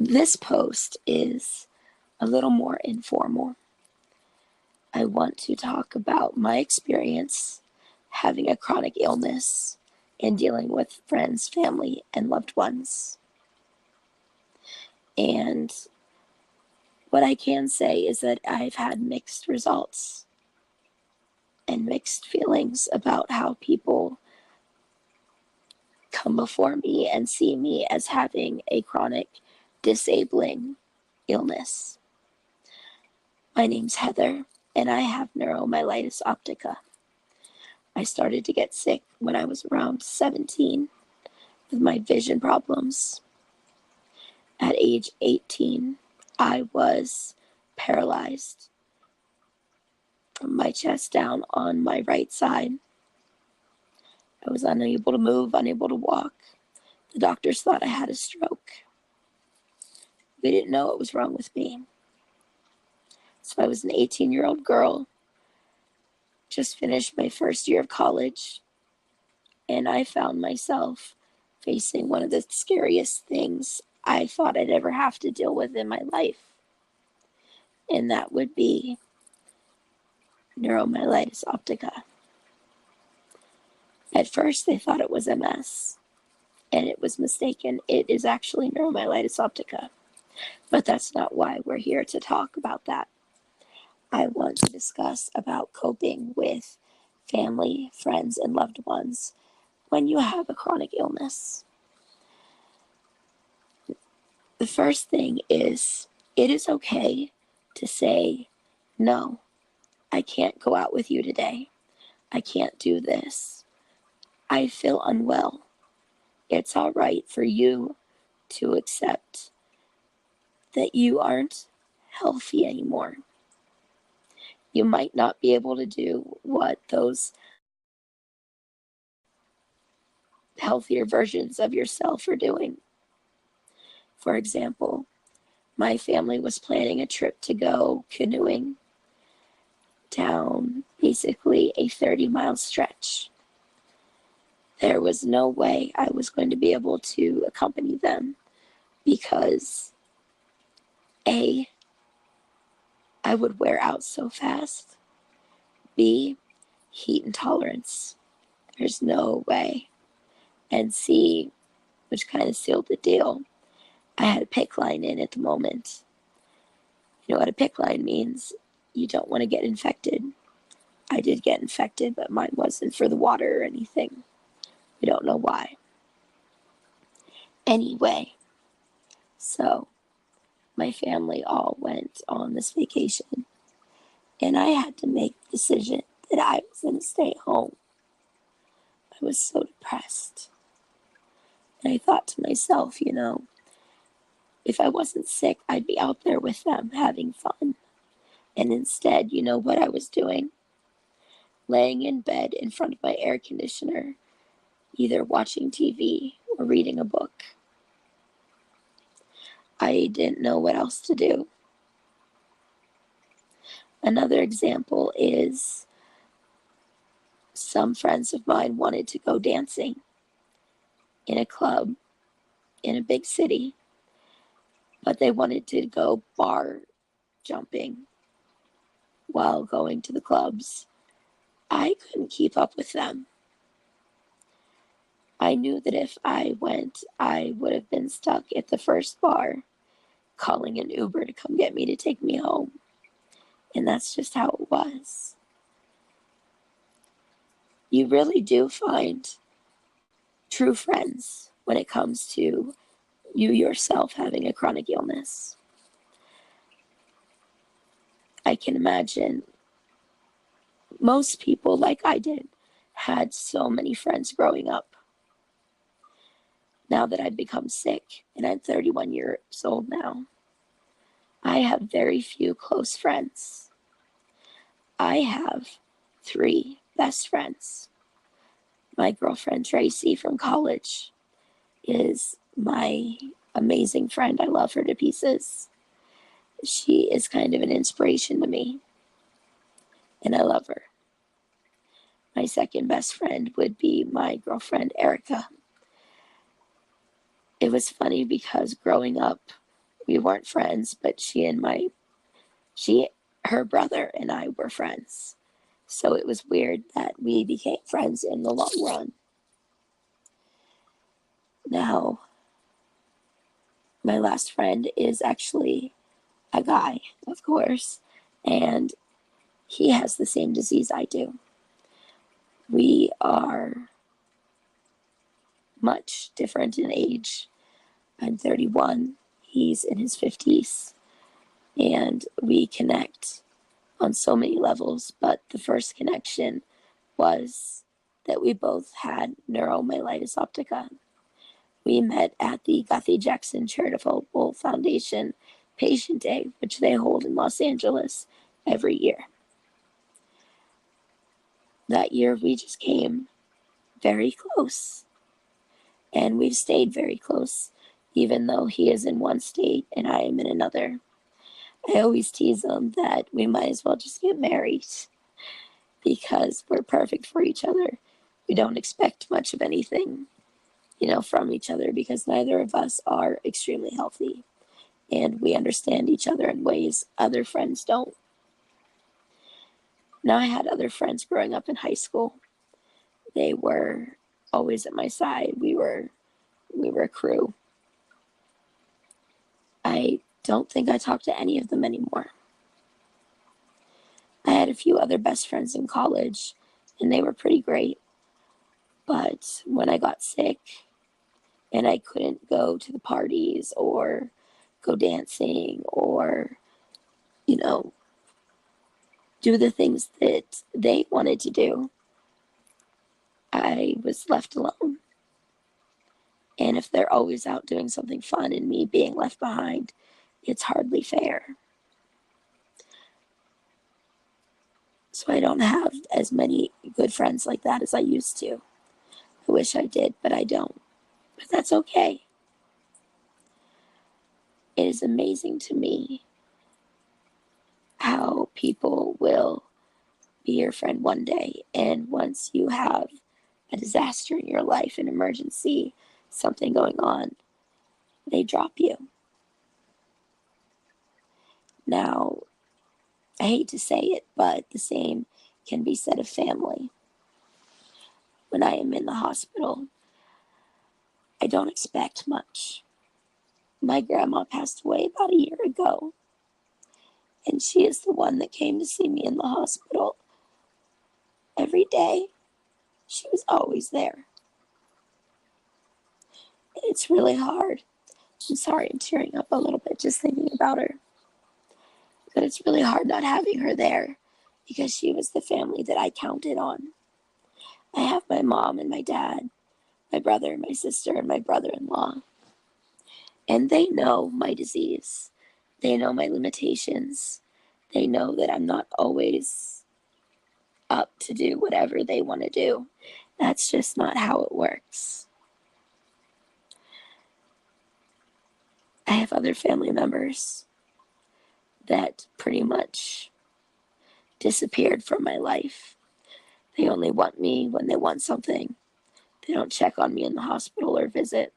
This post is a little more informal. I want to talk about my experience having a chronic illness and dealing with friends, family, and loved ones. And what I can say is that I've had mixed results and mixed feelings about how people come before me and see me as having a chronic disabling illness. My name's Heather, and I have neuromyelitis optica. I started to get sick when I was around 17 with my vision problems. At age 18, I was paralyzed from my chest down on my right side. I was unable to move, unable to walk. The doctors thought I had a stroke. They didn't know what was wrong with me. So I was an 18-year-old girl, just finished my first year of college, and I found myself facing one of the scariest things I thought I'd ever have to deal with in my life, and that would be neuromyelitis optica. At first, they thought it was MS, and it was mistaken. It is actually neuromyelitis optica, but that's not why we're here to talk about that. I want to discuss about coping with family, friends, and loved ones when you have a chronic illness. The first thing is, it is okay to say, no, I can't go out with you today. I can't do this. I feel unwell. It's all right for you to accept that you aren't healthy anymore. You might not be able to do what those healthier versions of yourself are doing. For example, my family was planning a trip to go canoeing down basically a 30-mile stretch. There was no way I was going to be able to accompany them because A, I would wear out so fast. B, heat intolerance. There's no way. And C, which kind of sealed the deal, I had a PICC line in at the moment. You know what a PICC line means? You don't want to get infected. I did get infected, but mine wasn't for the water or anything. We don't know why. Anyway, so my family all went on this vacation, and I had to make the decision that I was going to stay home. I was so depressed. And I thought to myself, if I wasn't sick, I'd be out there with them having fun. And instead, you know what I was doing? Laying in bed in front of my air conditioner, either watching TV or reading a book. I didn't know what else to do. Another example is some friends of mine wanted to go dancing in a club in a big city, but they wanted to go bar jumping while going to the clubs. I couldn't keep up with them. I knew that if I went, I would have been stuck at the first bar, calling an Uber to come get me to take me home. And that's just how it was. You really do find true friends when it comes to you yourself having a chronic illness. I can imagine most people, like I did, had so many friends growing up. Now that I've become sick, and I'm 31 years old now, I have very few close friends. I have 3 best friends. My girlfriend Tracy from college is my amazing friend. I love her to pieces. She is kind of an inspiration to me, and I love her. My second best friend would be my girlfriend Erica. It was funny because growing up, We weren't friends, but her brother and I were friends. So it was weird that we became friends in the long run. Now, my last friend is actually a guy, of course, and he has the same disease I do. We are much different in age. I'm 31, he's in his 50s, and we connect on so many levels, but the first connection was that we both had neuromyelitis optica. We met at the Guthrie Jackson Charitable Foundation Patient Day, which they hold in Los Angeles every year. That year, we just came very close, and we've stayed very close, even though he is in one state and I am in another. I always tease him that we might as well just get married because we're perfect for each other. We don't expect much of anything, from each other because neither of us are extremely healthy, and we understand each other in ways other friends don't. Now, I had other friends growing up in high school. They were always at my side. We were a crew. I don't think I talk to any of them anymore. I had a few other best friends in college, and they were pretty great. But when I got sick and I couldn't go to the parties or go dancing or, do the things that they wanted to do, I was left alone. And if they're always out doing something fun and me being left behind, it's hardly fair. So I don't have as many good friends like that as I used to. I wish I did, but I don't. But that's okay. It is amazing to me how people will be your friend one day, and once you have a disaster in your life, an emergency, something going on, they drop you. Now, I hate to say it, but the same can be said of family. When I am in the hospital, I don't expect much. My grandma passed away about a year ago, and she is the one that came to see me in the hospital every day. She was always there. And it's really hard. I'm sorry, I'm tearing up a little bit just thinking about her. But it's really hard not having her there because she was the family that I counted on. I have my mom and my dad, my brother and my sister and my brother-in-law. And they know my disease. They know my limitations. They know that I'm not always up to do whatever they want to do. That's just not how it works. I have other family members that pretty much disappeared from my life. They only want me when they want something. They don't check on me in the hospital or visit.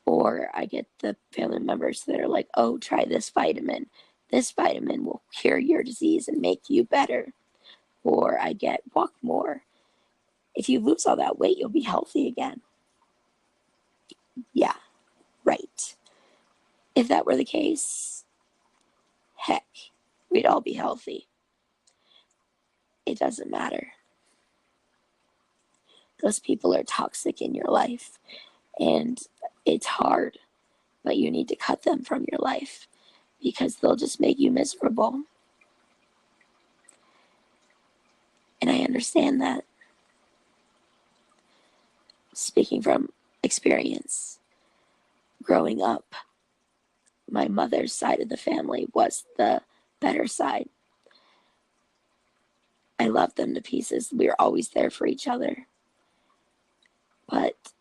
Or I get the family members that are like, oh, try this vitamin. This vitamin will cure your disease and make you better. Or I get walk more. If you lose all that weight, you'll be healthy again. Yeah, right. If that were the case, heck, we'd all be healthy. It doesn't matter. Those people are toxic in your life, and it's hard, but you need to cut them from your life because they'll just make you miserable. And I understand that. Speaking from experience, growing up, my mother's side of the family was the better side. I loved them to pieces. We were always there for each other. But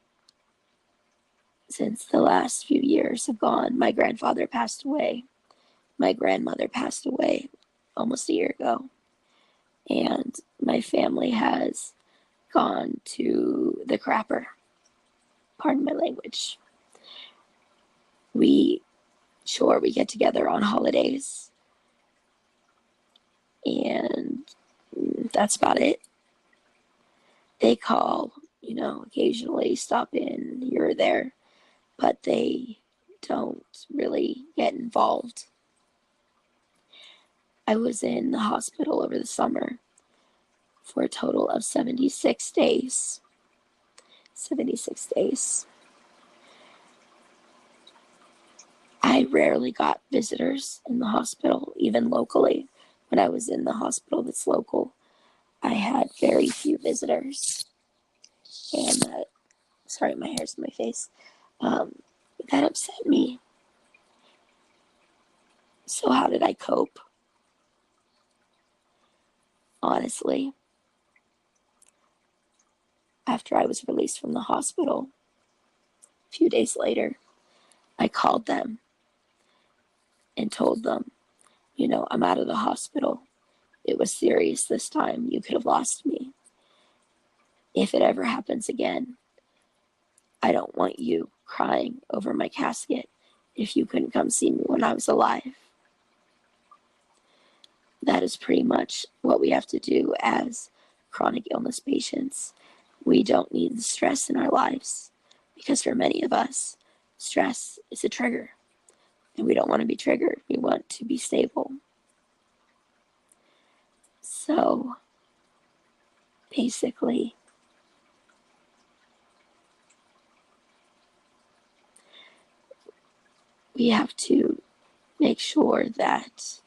since the last few years have gone, my grandfather passed away. My grandmother passed away almost a year ago. And my family has gone to the crapper. Pardon my language. We get together on holidays, and that's about it. They call, occasionally stop in here or there, but they don't really get involved. I was in the hospital over the summer for a total of 76 days. 76 days. I rarely got visitors in the hospital, even locally. When I was in the hospital that's local, I had very few visitors. And sorry, my hair's in my face. That upset me. So how did I cope? Honestly, after I was released from the hospital, a few days later, I called them and told them, I'm out of the hospital. It was serious this time. You could have lost me. If it ever happens again, I don't want you crying over my casket if you couldn't come see me when I was alive. That is pretty much what we have to do as chronic illness patients. We don't need the stress in our lives because for many of us, stress is a trigger and we don't want to be triggered. We want to be stable. So basically, we have to make sure that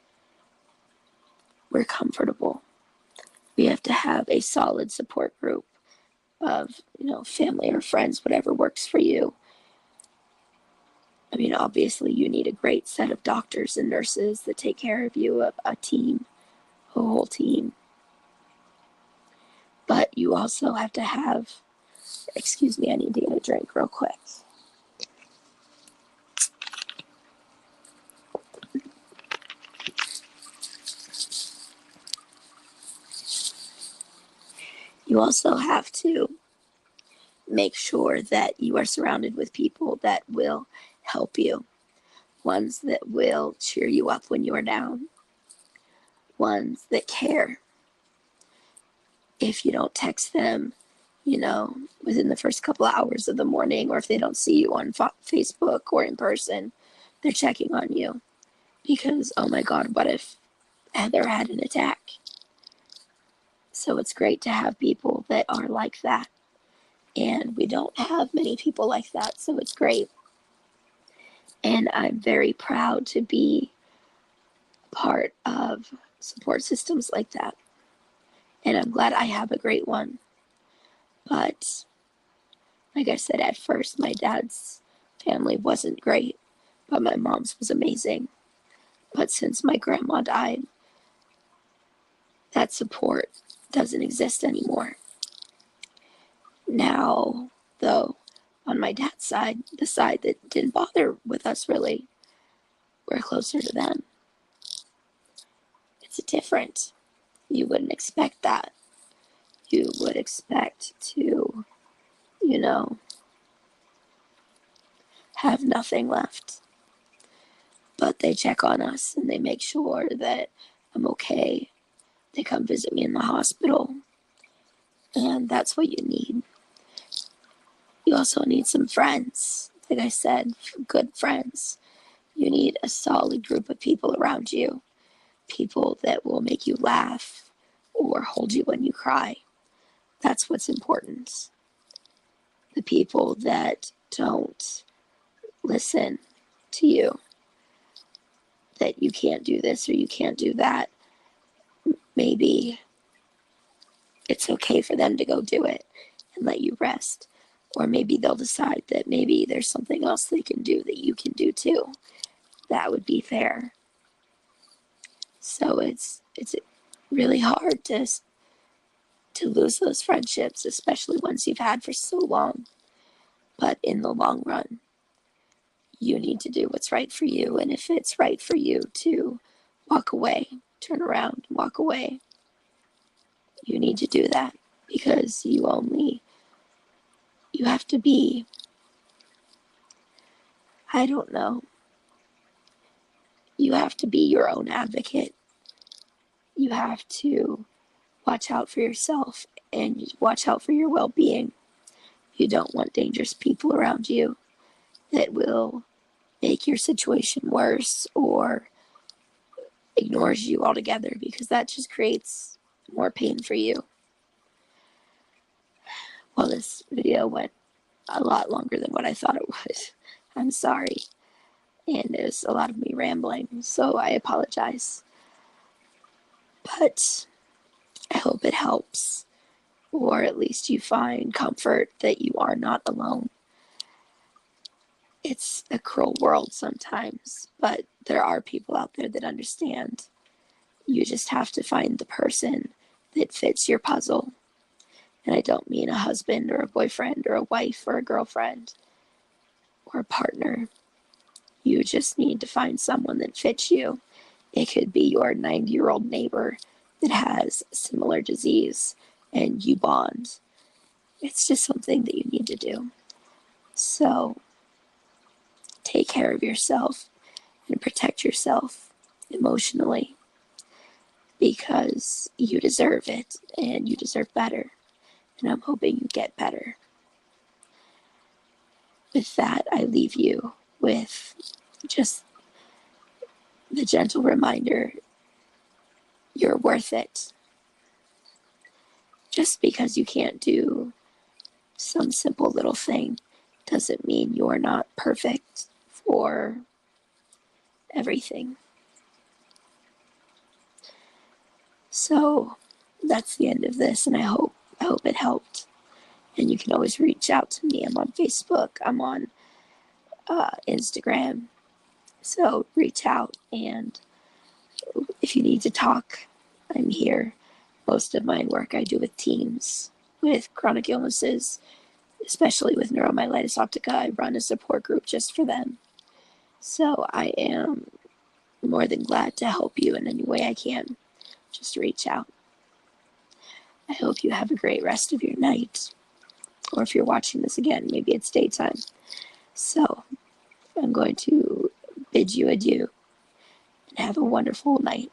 we're comfortable. We have to have a solid support group of, family or friends, whatever works for you. I mean, obviously, you need a great set of doctors and nurses that take care of you, a team, a whole team. But you also have to have, excuse me, I need to get a drink real quick. You also have to make sure that you are surrounded with people that will help you, ones that will cheer you up when you are down, ones that care. If you don't text them, within the first couple of hours of the morning, or if they don't see you on Facebook or in person, they're checking on you because, oh my God, what if Heather had an attack? So it's great to have people that are like that. And we don't have many people like that, so it's great. And I'm very proud to be part of support systems like that. And I'm glad I have a great one. But like I said, at first, my dad's family wasn't great, but my mom's was amazing. But since my grandma died, that support doesn't exist anymore. Now, though, on my dad's side, the side that didn't bother with us really, we're closer to them. It's different. You wouldn't expect that. You would expect to, have nothing left. But they check on us and they make sure that I'm okay. They come visit me in the hospital. And that's what you need. You also need some friends. Like I said, good friends. You need a solid group of people around you. People that will make you laugh or hold you when you cry. That's what's important. The people that don't listen to you, that you can't do this or you can't do that, maybe it's okay for them to go do it and let you rest. Or maybe they'll decide that maybe there's something else they can do that you can do too. That would be fair. So it's really hard to lose those friendships, especially ones you've had for so long. But in the long run, you need to do what's right for you. And if it's right for you to walk away, turn around and walk away, you need to do that because you have to be I don't know. You have to be your own advocate. You have to watch out for yourself and watch out for your well-being. You don't want dangerous people around you that will make your situation worse or ignores you altogether, because that just creates more pain for you. Well, this video went a lot longer than what I thought it would. I'm sorry. And there's a lot of me rambling, so I apologize. But I hope it helps, or at least you find comfort that you are not alone. It's a cruel world sometimes, but there are people out there that understand. You just have to find the person that fits your puzzle. And I don't mean a husband or a boyfriend or a wife or a girlfriend or a partner. You just need to find someone that fits you. It could be your 90-year-old neighbor that has similar disease and you bond. It's just something that you need to do. So take care of yourself and protect yourself emotionally, because you deserve it and you deserve better. And I'm hoping you get better. With that, I leave you with just the gentle reminder, you're worth it. Just because you can't do some simple little thing doesn't mean you're not perfect for everything. So that's the end of this, and I hope it helped. And you can always reach out to me. I'm on Facebook. I'm on Instagram. So reach out, and if you need to talk, I'm here. Most of my work I do with teens with chronic illnesses, especially with neuromyelitis optica. I run a support group just for them. So I am more than glad to help you in any way I can. Just reach out. I hope you have a great rest of your night. Or if you're watching this again, maybe it's daytime. So I'm going to bid you adieu and have a wonderful night.